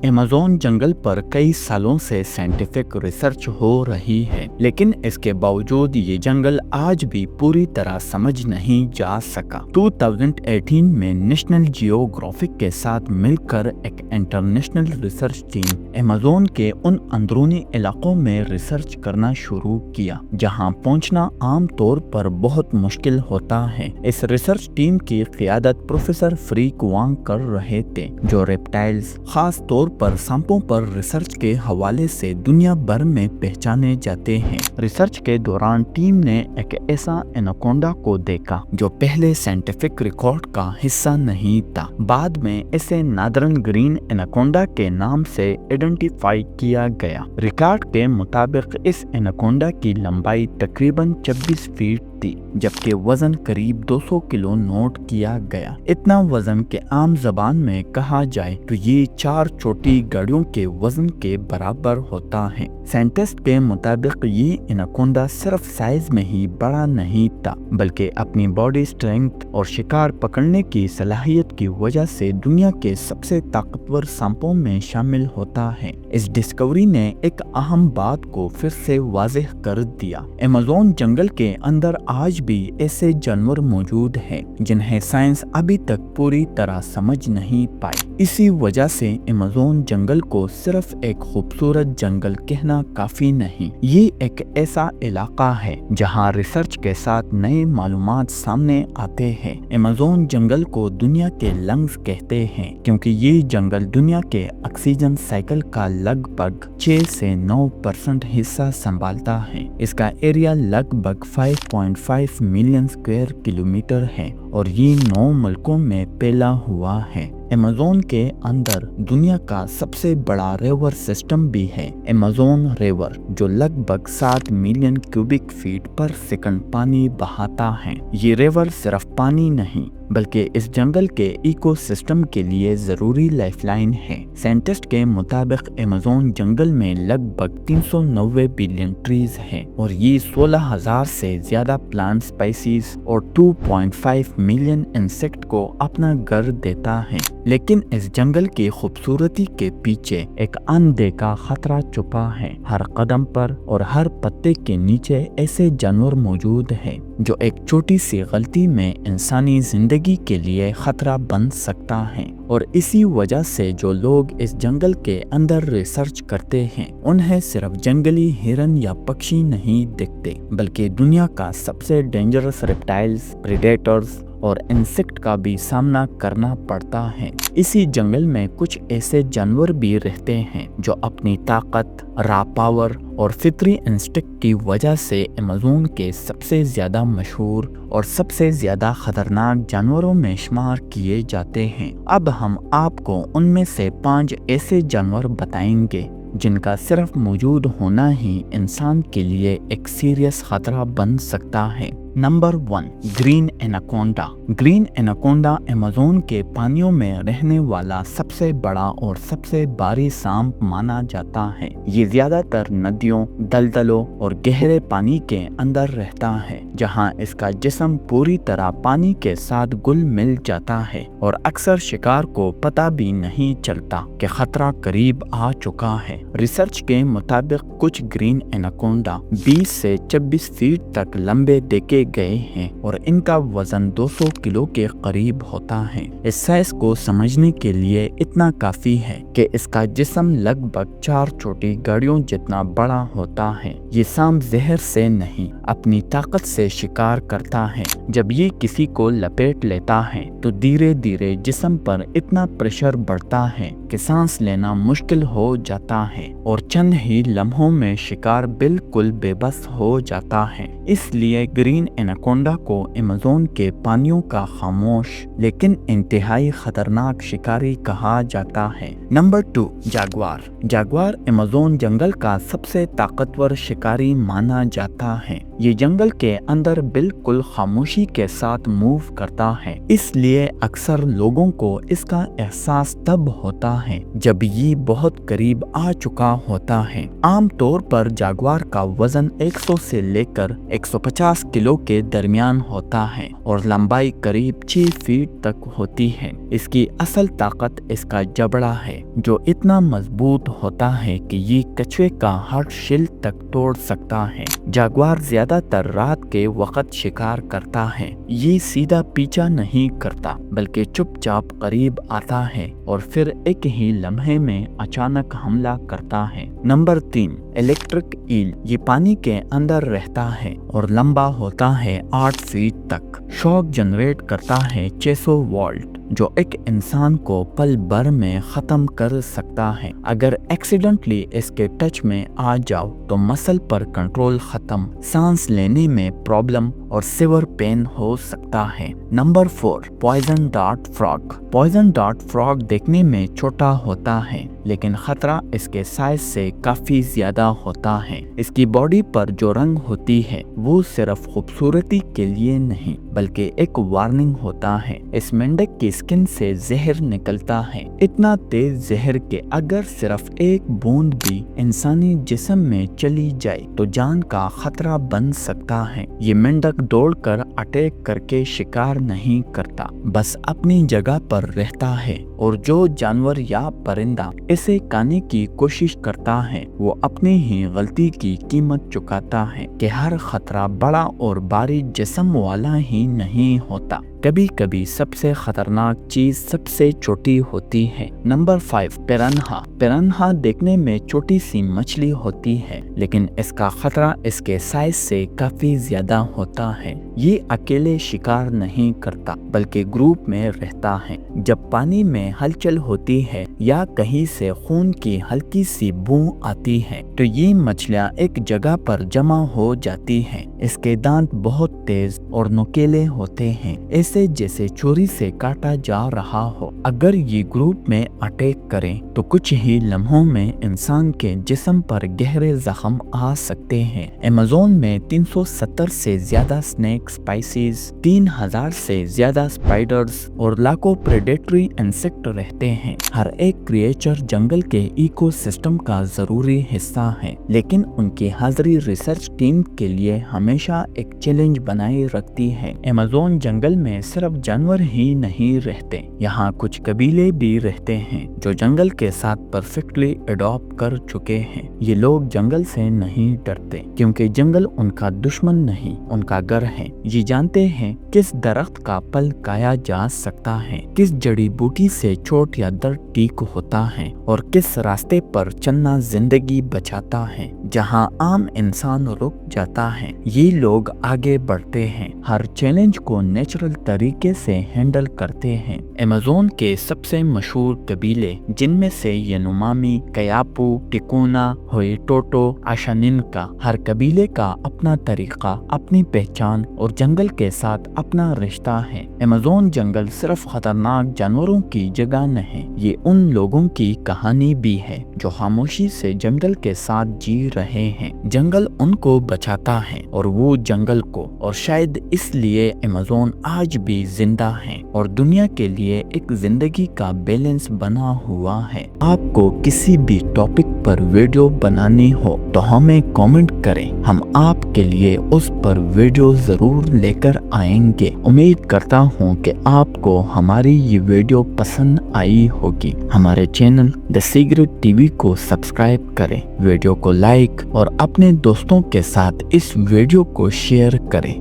Amazon जंगल पर कई सालों से साइंटिफिक रिसर्च हो रही है, लेकिन इसके बावजूद ये जंगल आज भी पूरी तरह समझ नहीं जा सका। 2018 में नेशनल जियोग्राफिक के साथ मिलकर एक इंटरनेशनल रिसर्च टीम अमेज़न के उन अंदरूनी इलाकों में रिसर्च करना शुरू किया जहां पहुंचना आम तौर पर बहुत मुश्किल होता है। इस रिसर्च टीम की क़ियादत प्रोफेसर फ्रीक वांग कर रहे थे, जो रेप्टाइल्स, खास तौर पर सांपों पर रिसर्च के हवाले से दुनिया भर में पहचाने जाते हैं। रिसर्च के दौरान टीम ने एक ऐसा एनाकोंडा को देखा जो पहले साइंटिफिक रिकॉर्ड का हिस्सा नहीं था। बाद में इसे नादरन ग्रीन एनाकोंडा के नाम से आइडेंटिफाई किया गया। रिकॉर्ड के मुताबिक इस एनाकोंडा की लंबाई तकरीबन 26 फीट थी, जबकि वजन करीब 200 किलो नोट किया गया। इतना वजन के आम जबान में कहा जाए तो ये 4 छोटी गाड़ियों के वजन के बराबर होता है। साइंटिस्ट के मुताबिक ये एनाकोंडा सिर्फ साइज में ही बड़ा नहीं था, बल्कि अपनी बॉडी स्ट्रेंथ और शिकार पकड़ने की सलाहियत की वजह से दुनिया के सबसे ताकतवर सांपों में शामिल होता है। इस डिस्कवरी ने एक अहम बात को फिर से वाज़ेह कर दिया। अमेज़न जंगल के अंदर आज भी ऐसे जानवर मौजूद हैं जिन्हें साइंस अभी तक पूरी तरह समझ नहीं पाई। इसी वजह से अमेज़न जंगल को सिर्फ एक खूबसूरत जंगल कहना काफी नहीं, ये एक ऐसा इलाका है जहां रिसर्च के साथ नए मालूमात सामने आते हैं। अमेज़न जंगल को दुनिया के लंग्स कहते हैं क्योंकि ये जंगल दुनिया के ऑक्सीजन साइकिल का लगभग 6 से 9% हिस्सा संभालता है। इसका एरिया लगभग 5.5 मिलियन स्क्वायर किलोमीटर है और ये 9 मुल्कों में फैला हुआ है। अमेज़न के अंदर दुनिया का सबसे बड़ा रिवर सिस्टम भी है, अमेज़न रिवर, जो लगभग 7 मिलियन क्यूबिक फीट पर सेकंड पानी बहाता है। ये रिवर सिर्फ पानी नहीं बल्कि इस जंगल के इकोसिस्टम के लिए जरूरी लाइफलाइन है। साइंटिस्ट के मुताबिक अमेज़न जंगल में लगभग 390 बिलियन ट्रीज हैं और ये 16,000 से ज्यादा प्लांट स्पाइसीज और 2.5 मिलियन इंसेक्ट को अपना घर देता है। लेकिन इस जंगल की खूबसूरती के पीछे एक अनदेखा खतरा छुपा है। हर कदम पर और हर पत्ते के नीचे ऐसे जानवर मौजूद हैं जो एक छोटी सी गलती में इंसानी जिंदगी के लिए खतरा बन सकता है। और इसी वजह से जो लोग इस जंगल के अंदर रिसर्च करते हैं उन्हें सिर्फ जंगली हिरन या पक्षी नहीं दिखते, बल्कि दुनिया का सबसे डेंजरस रेप्टाइल्स, प्रेडेटर्स और इंसेक्ट का भी सामना करना पड़ता है। इसी जंगल में कुछ ऐसे जानवर भी रहते हैं जो अपनी ताकत, रॉ पावर और फितरी इंस्टिंक्ट की वजह से अमेज़न के सबसे ज्यादा मशहूर और सबसे ज्यादा खतरनाक जानवरों में शुमार किए जाते हैं। अब हम आपको उनमें से 5 ऐसे जानवर बताएंगे जिनका सिर्फ मौजूद होना ही इंसान के लिए एक सीरियस खतरा बन सकता है। Number 1, green anaconda. Green anaconda Amazon के पानियों में रहने वाला सबसे बड़ा और सबसे भारी सांप माना जाता है। ये ज्यादातर नदियों, दलदलों और गहरे पानी के अंदर रहता है, जहां इसका जिस्म पूरी तरह पानी के साथ घुल मिल जाता है और अक्सर शिकार को पता भी नहीं चलता कि खतरा करीब आ चुका है। रिसर्च के मुताबिक कुछ ग्रीन एनाकोंडा 20 से 26 फीट तक लंबे देखे गए हैं और इनका वजन 200 किलो के करीब होता है। इस साइज को समझने के लिए इतना काफी है कि इसका जिस्म लगभग 4 छोटी गाड़ियों जितना बड़ा होता है। ये सांप जहर से नहीं, अपनी ताकत से शिकार करता है। जब ये किसी को लपेट लेता है तो धीरे धीरे जिस्म पर इतना प्रेशर बढ़ता है कि सांस लेना मुश्किल हो जाता है और चंद ही लम्हों में शिकार बिल्कुल बेबस हो जाता है। इसलिए ग्रीन एनाकोंडा को अमेज़न के पानियों का खामोश लेकिन इंतहाई खतरनाक शिकारी कहा जाता है। Number 2, Jaguar. जागुआर अमेज़न जंगल का सबसे ताकतवर शिकारी माना जाता है। یہ جنگل کے اندر بالکل خاموشی کے ساتھ موو کرتا ہے، اس لیے اکثر لوگوں کو اس کا احساس تب ہوتا ہے جب یہ بہت قریب آ چکا ہوتا ہے۔ عام طور پر جاگوار کا وزن 100 سے لے کر 150 کلو کے درمیان ہوتا ہے اور لمبائی قریب 6 فیٹ تک ہوتی ہے۔ اس کی اصل طاقت اس کا جبڑا ہے جو اتنا مضبوط ہوتا ہے کہ یہ کچھوے کا ہر شل تک توڑ سکتا ہے۔ جاگوار زیادہ تر رات کے وقت شکار کرتا ہے۔ یہ سیدھا پیچھا نہیں کرتا بلکہ چپ چاپ قریب آتا ہے اور پھر ایک ہی لمحے میں اچانک حملہ کرتا ہے۔ Number 3، electric L. یہ پانی کے اندر رہتا ہے اور لمبا ہوتا ہے 8 فیٹ تک۔ شاک جنریٹ کرتا ہے 600 وولٹ جو ایک انسان کو پل بھر میں ختم کر سکتا ہے۔ اگر ایکسیڈنٹلی اس کے ٹچ میں آ جاؤ تو مسل پر کنٹرول ختم، سانس لینے میں پرابلم اور سیور پین ہو سکتا ہے۔ Number 4، poison dart frog. Poison dart frog دیکھنے میں چھوٹا ہوتا ہے لیکن خطرہ اس کے سائز سے کافی زیادہ ہوتا ہے۔ اس کی باڈی پر جو رنگ ہوتی ہے وہ صرف خوبصورتی کے لیے نہیں بلکہ ایک وارننگ ہوتا ہے۔ اس مینڈک کی سکن سے زہر نکلتا ہے، اتنا تیز زہر کہ اگر صرف ایک بوند بھی انسانی جسم میں چلی جائے تو جان کا خطرہ بن سکتا ہے۔ یہ مینڈک دوڑ کر اٹیک کر کے شکار نہیں کرتا، بس اپنی جگہ پر رہتا ہے اور جو جانور یا پرندہ اسے کھانے کی کوشش کرتا ہے وہ اپنی ہی غلطی کی قیمت چکاتا ہے کہ ہر خطرہ بڑا اور بھاری جسم والا ہی نہیں ہوتا، کبھی کبھی سب سے خطرناک چیز سب سے چھوٹی ہوتی ہے۔ نمبر 5، پیرانہا۔ پیرانہا دیکھنے میں چھوٹی سی مچھلی ہوتی ہے لیکن اس کا خطرہ اس کے سائز سے کافی زیادہ ہوتا ہے۔ یہ اکیلے شکار نہیں کرتا بلکہ گروپ میں رہتا ہے۔ جب پانی میں ہلچل ہوتی ہے یا کہیں سے خون کی ہلکی سی بو آتی ہے تو یہ مچھلیاں ایک جگہ پر جمع ہو جاتی ہیں۔ اس کے دانت بہت تیز اور نوکیلے ہوتے ہیں، ایسے جیسے چھری سے کاٹا جا رہا ہو۔ اگر یہ گروپ میں اٹیک کریں تو کچھ ہی لمحوں میں انسان کے جسم پر گہرے زخم آ سکتے ہیں۔ ایمیزون میں 370 سے زیادہ سنیک اسپائسیز، 3000 سے زیادہ اسپائڈرز اور لاکھوں پریڈیٹری انسیکٹ رہتے ہیں۔ ہر ایک کریچر جنگل کے ایکو سسٹم کا ضروری حصہ ہے، لیکن ان کی حاضری ریسرچ ٹیم کے لیے ہمیشہ ایک چیلنج بنائے رکھتی ہے۔ ایمیزون جنگل میں صرف جانور ہی نہیں رہتے، یہاں کچھ قبیلے بھی رہتے ہیں جو جنگل کے ساتھ پرفیکٹلی اڈاپٹ کر چکے ہیں۔ یہ لوگ جنگل سے نہیں ڈرتے کیونکہ جنگل ان کا دشمن نہیں، ان کا گھر ہے۔ یہ جانتے ہیں کس درخت کا پھل کھایا جا سکتا ہے، کس جڑی بوٹی سے چوٹ یا درد ٹھیک ہوتا ہے اور کس راستے پر چلنا زندگی بچاتا ہے۔ جہاں عام انسان رک جاتا ہے یہ لوگ آگے بڑھتے ہیں، ہر چیلنج کو نیچرل طریقے سے ہینڈل کرتے ہیں۔ ایمیزون کے سب سے مشہور قبیلے جن میں سے ینومامی، کیاپو، ٹیکونا، ہوئیٹوٹو، آشاننکا، ہر قبیلے کا اپنا طریقہ، اپنی پہچان اور جنگل کے ساتھ اپنا رشتہ ہے۔ ایمیزون جنگل صرف خطرناک جانوروں کی جگہ نہیں، یہ ان لوگوں کی کہانی بھی ہے جو خاموشی سے جنگل کے ساتھ جی رہے ہیں۔ جنگل ان کو بچاتا ہے اور وہ جنگل کو، اور شاید اس لیے ایمیزون آج بھی زندہ ہیں اور دنیا کے لیے ایک زندگی کا بیلنس بنا ہوا ہے۔ آپ کو کسی بھی ٹاپک پر ویڈیو بنانی ہو تو ہمیں کامنٹ کریں، ہم آپ کے لیے اس پر ویڈیو ضرور لے کر آئیں گے۔ امید کرتا ہوں کہ آپ کو ہماری یہ ویڈیو پسند آئی ہوگی۔ ہمارے چینل دی سیکرٹ ٹی وی کو سبسکرائب کریں، ویڈیو کو لائک اور اپنے دوستوں کے ساتھ اس ویڈیو کو شیئر کریں۔